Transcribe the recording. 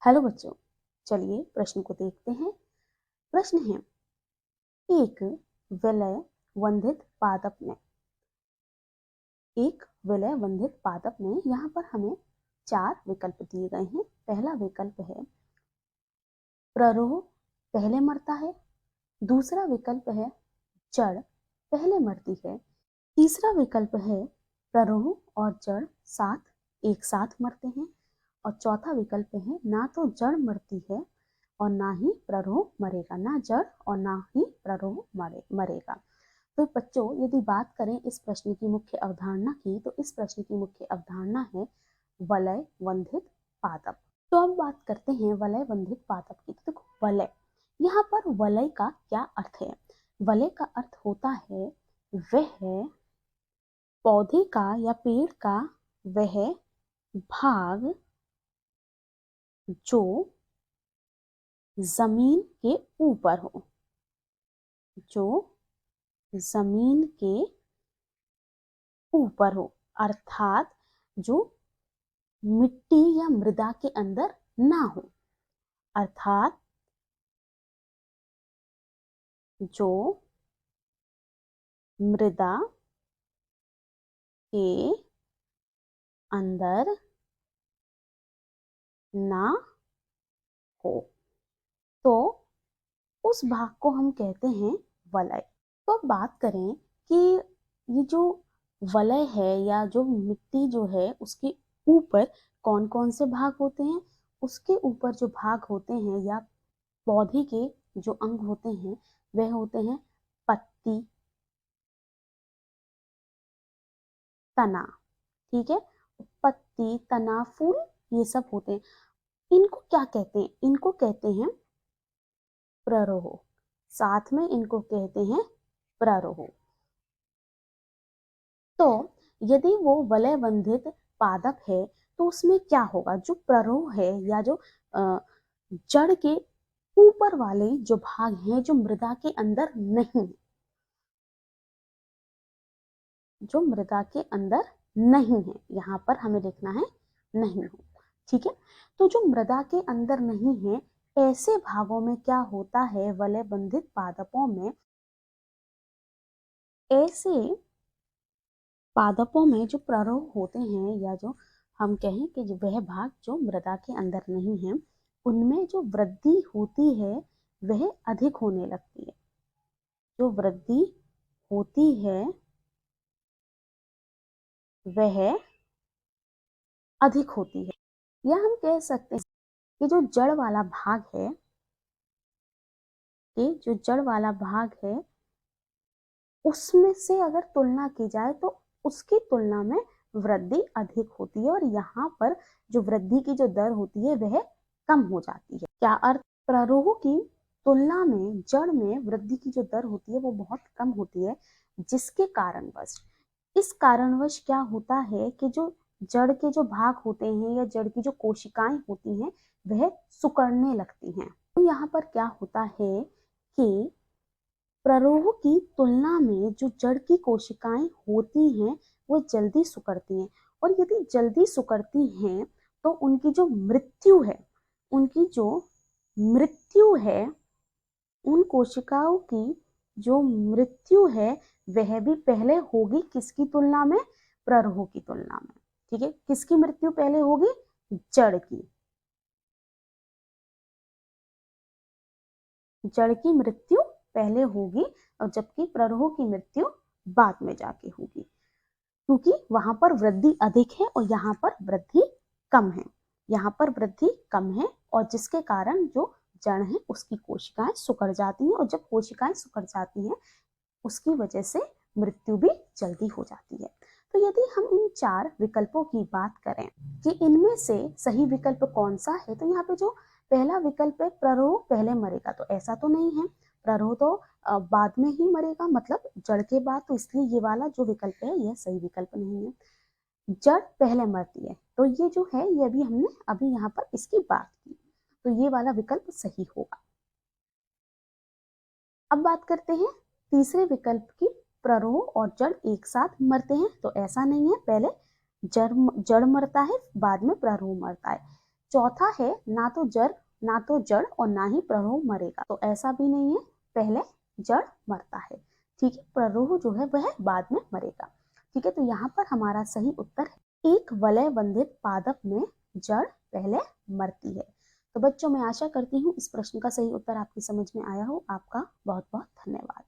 Hello बच्चों, चलिए प्रश्न को देखते हैं। प्रश्न है, एक विलय वंधित पादप में यहाँ पर हमें 4 विकल्प दिए गए हैं। पहला विकल्प है प्ररोह पहले मरता है, दूसरा विकल्प है जड़ पहले मरती है, तीसरा विकल्प है प्ररोह और जड़ एक साथ मरते हैं, और चौथा विकल्प है ना तो जड़ मरती है और ना ही प्ररोह मरेगा, ना जड़ और ना ही प्ररोह मरेगा। तो बच्चों, यदि बात करें इस प्रश्न की मुख्य अवधारणा की, तो इस प्रश्न की मुख्य अवधारणा है वलय वंधित पादप। तो अब बात करते हैं वलय वंधित पादप की। तो देखो, वलय, यहाँ पर वलय का क्या अर्थ है? वलय का अर्थ होता है वह पौधे का या पेड़ का वह भाग जो जमीन के ऊपर हो, जो जमीन के ऊपर हो, अर्थात जो मिट्टी या मृदा के अंदर ना हो, अर्थात जो मृदा के अंदर ना हो, तो उस भाग को हम कहते हैं वलय। तो अब बात करें कि ये जो वलय है या जो मिट्टी जो है उसके ऊपर कौन कौन से भाग होते हैं। उसके ऊपर जो भाग होते हैं या पौधे के जो अंग होते हैं वह होते हैं पत्ती, तना, ठीक है, पत्ती, तना, फूल, ये सब होते हैं। इनको क्या कहते हैं? इनको कहते हैं प्ररोह, साथ में इनको कहते हैं प्ररोह। तो यदि वो वलय वंधित पादप है तो उसमें क्या होगा? जो प्ररोह है या जो जड़ के ऊपर वाले जो भाग हैं जो मृदा के अंदर नहीं, जो मृदा के अंदर नहीं है, यहाँ पर हमें लिखना है नहीं हो, ठीक है। तो जो मृदा के अंदर नहीं है, ऐसे भागों में क्या होता है? वलय बंधित पादपों में, ऐसे पादपों में जो प्ररोह होते हैं या जो हम कहें कि जो वह भाग जो मृदा के अंदर नहीं है, उनमें जो वृद्धि होती है वह अधिक होने लगती है। जो वृद्धि होती है वह अधिक होती है, या हम कह सकते हैं कि जो जड़ वाला भाग है, कि जो जड़ वाला भाग है उसमें से अगर तुलना की जाए तो उसकी तुलना में वृद्धि अधिक होती है, और यहाँ पर जो वृद्धि की जो दर होती है वह कम हो जाती है। क्या अर्थ? प्ररोह की तुलना में जड़ में वृद्धि की जो दर होती है वो बहुत कम होती है, जिसके कारणवश, इस कारणवश क्या होता है कि जो जड़ के जो भाग होते हैं या जड़ की जो कोशिकाएं होती हैं वह सिकुड़ने लगती हैं। तो यहाँ पर क्या होता है कि प्ररोह की तुलना में जो जड़ की कोशिकाएं होती हैं वो जल्दी सिकुड़ती हैं, और यदि जल्दी सिकुड़ती हैं तो उनकी जो मृत्यु है, उनकी जो मृत्यु है, उन कोशिकाओं की जो मृत्यु है वह भी पहले होगी किसकी तुलना में? प्ररोह की तुलना में, ठीक है। किसकी मृत्यु पहले होगी? जड़ की, जड़ की मृत्यु पहले होगी, और जबकि प्ररोह की मृत्यु बाद में जाके होगी, क्योंकि वहां पर वृद्धि अधिक है और यहाँ पर वृद्धि कम है। यहाँ पर वृद्धि कम है और जिसके कारण जो जड़ है उसकी कोशिकाएं सिकुड़ जाती हैं, और जब कोशिकाएं सिकुड़ जाती हैं उसकी वजह से मृत्यु भी जल्दी हो जाती है। तो यदि हम इन 4 विकल्पों की बात करें कि इनमें से सही विकल्प कौन सा है, तो यहाँ पे जो पहला विकल्प है प्ररोह पहले मरेगा, तो ऐसा तो नहीं है। प्ररोह तो बाद में ही मरेगा, मतलब जड़ के बाद, तो इसलिए ये वाला जो विकल्प है यह सही विकल्प नहीं है। जड़ पहले मरती है, तो ये जो है ये अभी हमने अभी यहाँ पर इसकी बात की, तो ये वाला विकल्प सही होगा। अब बात करते हैं तीसरे विकल्प की, प्ररोह और जड़ एक साथ मरते हैं, तो ऐसा नहीं है, पहले जड़ मरता है बाद में प्ररोह मरता है। चौथा है ना तो जड़ और ना ही प्ररोह मरेगा, तो ऐसा भी नहीं है, पहले जड़ मरता है, ठीक है, प्ररोह जो है वह बाद में मरेगा। ठीक है, तो यहाँ पर हमारा सही उत्तर है एक वलय बंधित पादप में जड़ पहले मरती है। तो बच्चों, मैं आशा करती हूँ इस प्रश्न का सही उत्तर आपकी समझ में आया हो। आपका बहुत बहुत धन्यवाद।